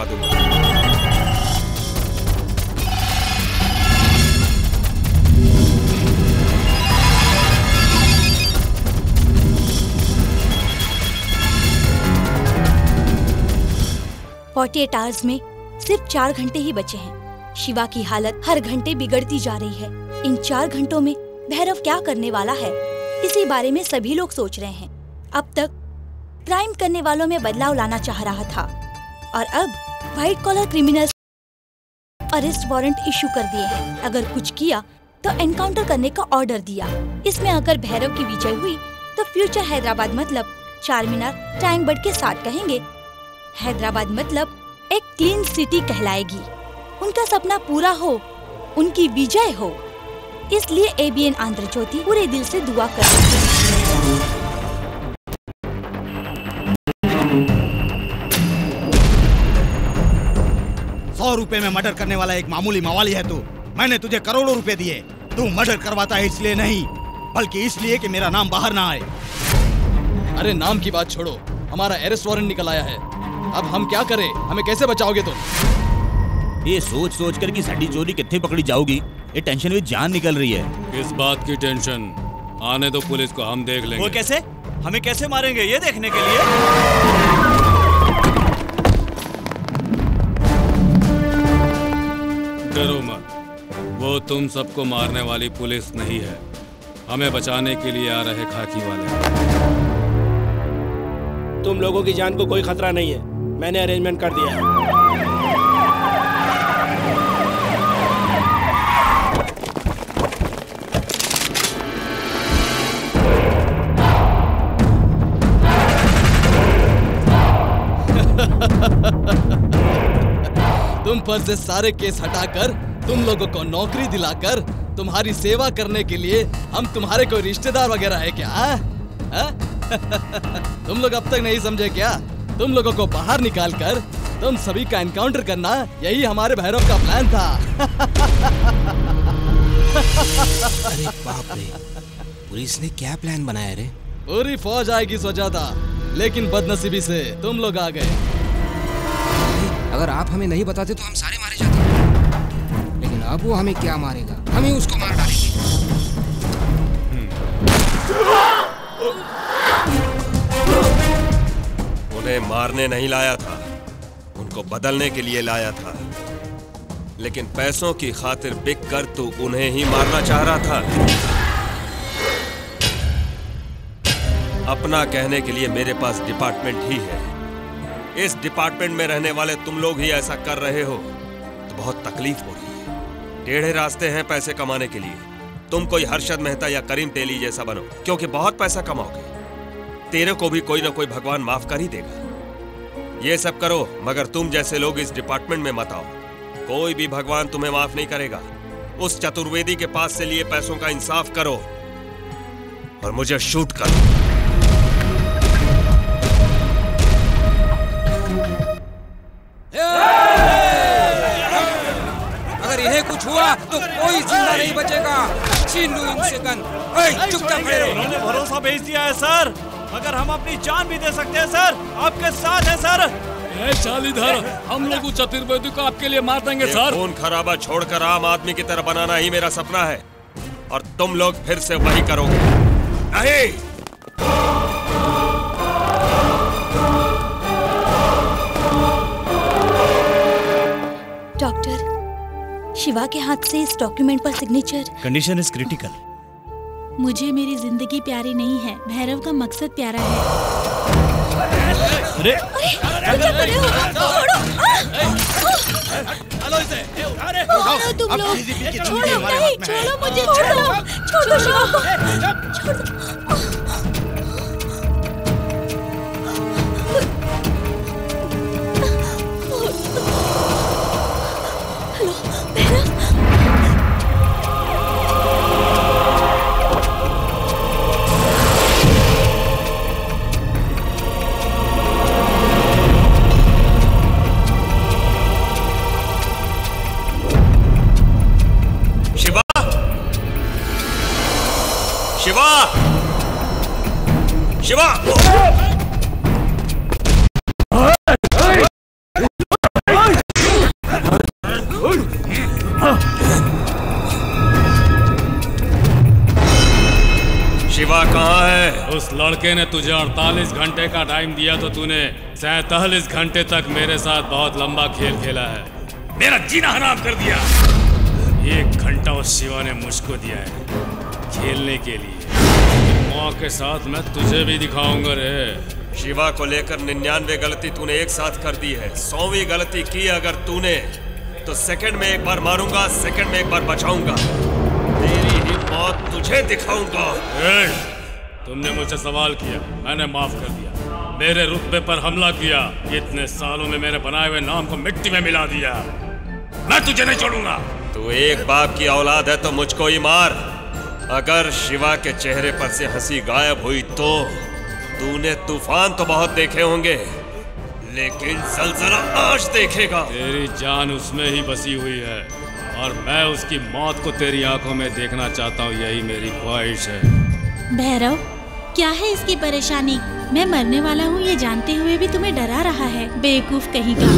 करवा दूंगा। "48 आवर्स में सिर्फ 4 घंटे ही बचे हैं। शिवा की हालत हर घंटे बिगड़ती जा रही है। इन 4 घंटों में भैरव क्या करने वाला है, इसी बारे में सभी लोग सोच रहे हैं। अब तक क्राइम करने वालों में बदलाव लाना चाह रहा था और अब white collar criminals arrest warrant issue कर दिए हैं। अगर कुछ किया तो एनकाउंटर करने का ऑर्डर दिया। इसमें अगर भैरव की विजय हुई तो फ्यूचर हैदराबाद मतलब चारमीनार, टैंक बंड के साथ कहेंगे हैदराबाद मतलब एक क्लीन सिटी कहलाएगी। उनका सपना पूरा हो, उनकी विजय हो, इसलिए ABN आंध्र ज्योति पूरे दिल से दुआ कर रही है। ₹100 में मर्डर करने वाला एक मामूली मवाली है तू। मैंने तुझे करोड़ों रुपए दिए। तू मर्डर करवाता है इसलिए नहीं, बल्कि इसलिए कि मेरा नाम बाहर ना आए। अरे नाम की बात छोड़ो, हमारा अरेस्ट वारंट निकल आया है। अब हम क्या करें? हमें कैसे बचाओगे तुम? ये सोच सोच कर कि साडी चोरी कितने पकड़ी जाओगी, ये टेंशन में जान निकल रही है। किस बात की टेंशन? आने दो पुलिस को, हम देख लेंगे। वो कैसे? हमें कैसे मारेंगे ये देखने के लिए? डरो मत, वो तुम सबको मारने वाली पुलिस नहीं है, हमें बचाने के लिए आ रहे खाकी वाले। तुम लोगों की जान को कोई खतरा नहीं है, मैंने अरेंजमेंट कर दिया है। तुम पर से सारे केस हटाकर, तुम लोगों को नौकरी दिलाकर, तुम्हारी सेवा करने के लिए हम तुम्हारे कोई रिश्तेदार वगैरह है क्या? तुम लोग अब तक नहीं समझे क्या? तुम लोगों को बाहर निकालकर तुम सभी का एनकाउंटर करना, यही हमारे भैरव का प्लान था। अरे बाप रे, पुलिस ने क्या प्लान बनाया रे? पूरी फौज आएगी सोचा था, लेकिन बदनसीबी से तुम लोग आ गए। अगर आप हमें नहीं बताते तो हम सारे मारे जाते, लेकिन अब वो हमें क्या मारेगा? हम ही उसको मार डालेंगे। उन्हें मारने नहीं लाया था, उनको बदलने के लिए लाया था, लेकिन पैसों की खातिर बिक कर तू उन्हें ही मारना चाह रहा था। अपना कहने के लिए मेरे पास डिपार्टमेंट ही है। इस डिपार्टमेंट में रहने वाले तुम लोग ही ऐसा कर रहे हो तो बहुत तकलीफ हो रही है। टेढ़े रास्ते हैं पैसे कमाने के लिए। तुम कोई हर्षद मेहता या करीम तेली जैसा बनो, क्योंकि बहुत पैसा कमाओगे। तेरे को भी कोई ना कोई भगवान माफ कर ही देगा। ये सब करो, मगर तुम जैसे लोग इस डिपार्टमेंट में मत आओ। कोई भी भगवान तुम्हें माफ नहीं करेगा। उस चतुर्वेदी के पास से लिए पैसों का इंसाफ करो और मुझे शूट करो। अगर इन्हें कुछ हुआ तो कोई जिंदा नहीं बचेगा। छीन लूं इनसे गन। चुपचाप खड़े रहो। उन्होंने भरोसा भेज दिया है सर, मगर हम अपनी जान भी दे सकते हैं सर। आपके साथ है सर। चालीधर, हम लोग उस चतुर्वेदी को आपके लिए मार देंगे सर। खून खराबा छोड़कर आम आदमी की तरह बनाना ही मेरा सपना है, और तुम लोग फिर से वही करोगे। नहीं, डॉक्टर, शिवा के हाथ से इस डॉक्यूमेंट पर सिग्नेचर। Condition is critical. मुझे मेरी जिंदगी प्यारी नहीं है, भैरव का मकसद प्यारा है। अरे छोड़ो तुम लोग, छोड़ो नहीं, छोड़ो मुझे, छोड़ो शिवा को, छोड़ो। शिवा! शिवा कहाँ है? उस लड़के ने तुझे 48 घंटे का टाइम दिया तो तूने 47 घंटे तक मेरे साथ बहुत लंबा खेल खेला है, मेरा जीना हराम कर दिया। 1 घंटा उस शिवा ने मुझको दिया है खेलने के लिए। मौत के साथ मैं तुझे भी दिखाऊंगा रे। शिवा को लेकर 99 गलती तूने एक साथ कर दी है। 100वीं गलती की अगर तूने तो सेकंड में एक बार मारूंगा, सेकंड में एक बार बचाऊंगा। तेरी ही मौत तुझे दिखाऊंगा। तुमने मुझसे सवाल किया, मैंने माफ कर दिया। मेरे रुतबे पर हमला किया, इतने सालों में मेरे बनाए हुए नाम को मिट्टी में मिला दिया। मैं तुझे नहीं छोड़ूंगा। तू एक बाप की औलाद है तो मुझको ही मार। अगर शिवा के चेहरे पर से हंसी गायब हुई तो तूने तूफान तो बहुत देखे होंगे, लेकिन ज़लज़ला आज देखेगा। तेरी जान उसमें ही बसी हुई है और मैं उसकी मौत को तेरी आंखों में देखना चाहता हूँ, यही मेरी ख्वाहिश है। भैरव, क्या है इसकी परेशानी? मैं मरने वाला हूँ ये जानते हुए भी तुम्हें डरा रहा है, बेवकूफ कहीं का।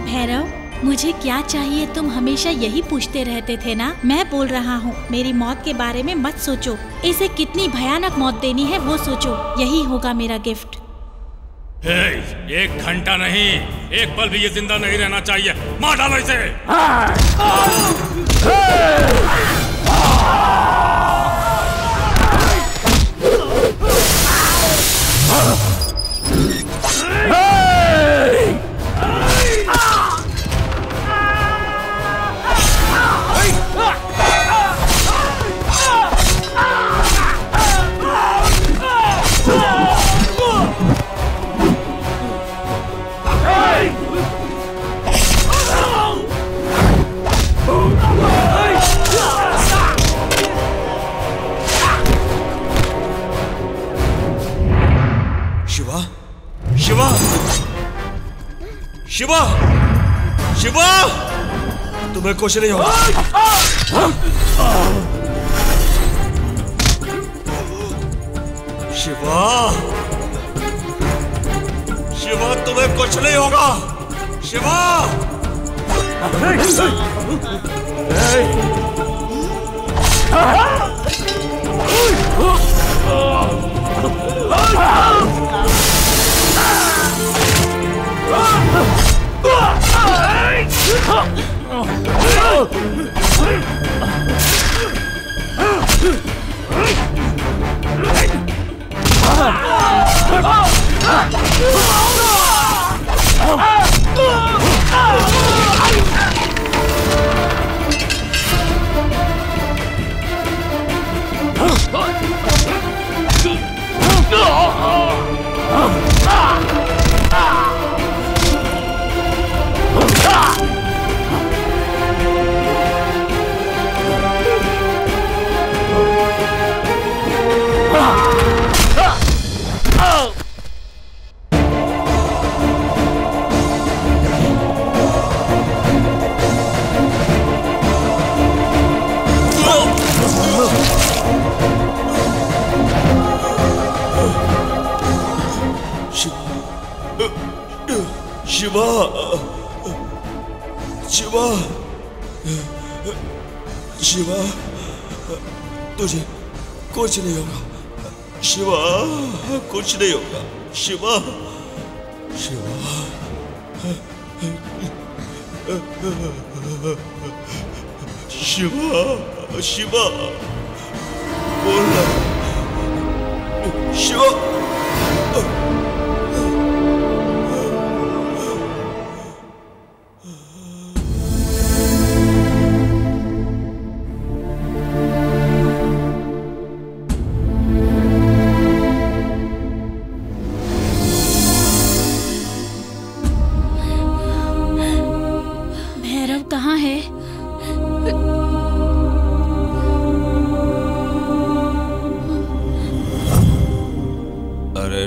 भैरव, मुझे क्या चाहिए तुम हमेशा यही पूछते रहते थे ना। मैं बोल रहा हूँ मेरी मौत के बारे में मत सोचो, इसे कितनी भयानक मौत देनी है वो सोचो, यही होगा मेरा गिफ्ट। 1 घंटा नहीं, एक पल भी ये जिंदा नहीं रहना चाहिए। मार डालो इसे। शिवा, शिवा, तुम्हें कुछ नहीं होगा। शिवा, शिवा, तुम्हें कुछ नहीं होगा। शिवा, शिवा, शिवा, शिवा, तुझे कुछ नहीं होगा। शिवा, कुछ नहीं होगा। शिवा, शिवा, शिवा, शिवा, बोलना। शिवा,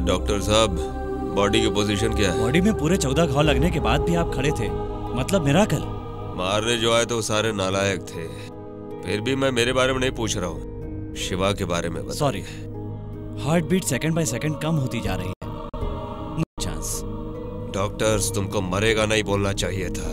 डॉक्टर साहब, बॉडी की पोजीशन क्या है? बॉडी में पूरे 14 घाव लगने के बाद भी आप खड़े थे, मतलब मिराकल। मारने जो आए तो वो सारे नालायक थे। फिर भी मैं मेरे बारे में नहीं पूछ रहा हूँ, शिवा के बारे में बता। Sorry, heart beat second by second कम होती जा रही है। No chance. डॉक्टर्स, तुमको मरेगा नहीं बोलना चाहिए था।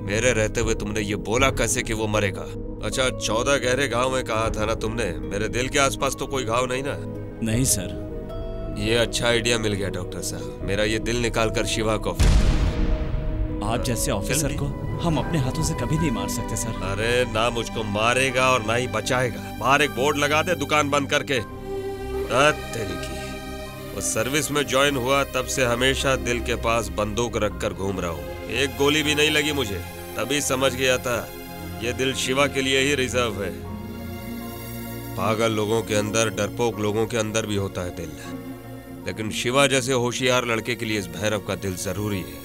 मेरे रहते हुए तुमने ये बोला कैसे कि वो मरेगा? अच्छा, 14 गहरे घाव में कहा था ना तुमने? मेरे दिल के आसपास तो कोई घाव नहीं ना? नहीं सर। ये अच्छा आइडिया मिल गया डॉक्टर साहब। मेरा ये दिल निकाल कर शिवा को ऑफर करो। आप जैसे ऑफिसर को हम अपने हाथों से कभी नहीं मार सकते सर। अरे ना मुझको मारेगा और ना ही बचाएगा। बाहर एक बोर्ड लगा दे दुकान बंद करके। तेरी की उस सर्विस में ज्वाइन हुआ तब से हमेशा दिल के पास बंदूक रखकर घूम रहा हूँ। एक गोली भी नहीं लगी मुझे। तभी समझ गया था ये दिल शिवा के लिए ही रिजर्व है। पागल लोगों के अंदर, डरपोक लोगों के अंदर भी होता है दिल, लेकिन शिवा जैसे होशियार लड़के के लिए इस भैरव का दिल जरूरी है।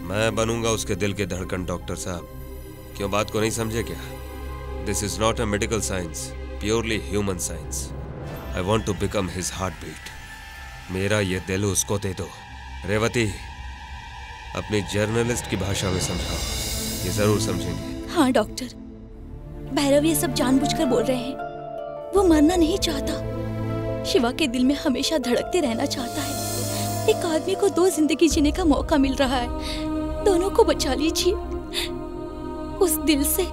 मैं बनूंगा उसके दिल के धड़कन डॉक्टर साहब। क्यों बात को नहीं समझे क्या? This is not a medical science, purely human science. I want to become his heartbeat. मेरा ये दिल उसको दे दो। रेवती, अपनी जर्नलिस्ट की भाषा में समझाओ, ये जरूर समझेंगे। हाँ डॉक्टर, भैरव ये सब जानबूझकर बोल रहे हैं। वो मरना नहीं चाहता, शिवा के दिल में हमेशा धड़कते रहना चाहता है। एक आदमी को 2 जिंदगी जीने का मौका मिल रहा है, दोनों को बचा लीजिए। उस दिल से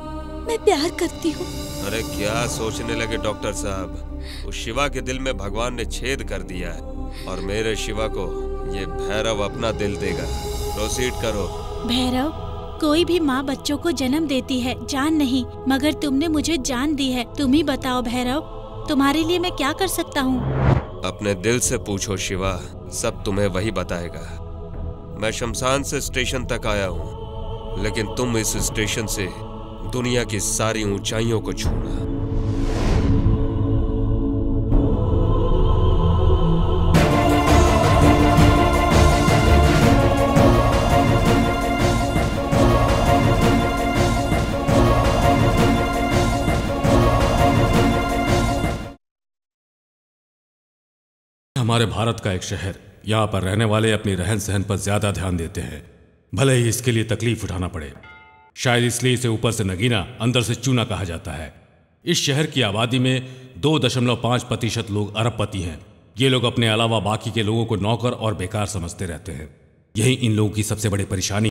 मैं प्यार करती हूँ। अरे क्या सोचने लगे डॉक्टर साहब? उस शिवा के दिल में भगवान ने छेद कर दिया है और मेरे शिवा को ये भैरव अपना दिल देगा। प्रोसीड करो। भैरव, कोई भी माँ बच्चों को जन्म देती है, जान नहीं, मगर तुमने मुझे जान दी है। तुम ही बताओ भैरव, तुम्हारे लिए मैं क्या कर सकता हूँ? अपने दिल से पूछो शिवा, सब तुम्हें वही बताएगा। मैं शमशान से स्टेशन तक आया हूँ, लेकिन तुम इस स्टेशन से दुनिया की सारी ऊंचाइयों को छूना। हमारे भारत का एक शहर, यहाँ पर रहने वाले अपनी रहन सहन पर ज्यादा ध्यान देते हैं, भले ही इसके लिए तकलीफ उठाना पड़े। शायद इसलिए इसे ऊपर से नगीना अंदर से चूना कहा जाता है। इस शहर की आबादी में 2.5% लोग अरबपति हैं। ये लोग अपने अलावा बाकी के लोगों को नौकर और बेकार समझते रहते हैं। यही इन लोगों की सबसे बड़ी परेशानी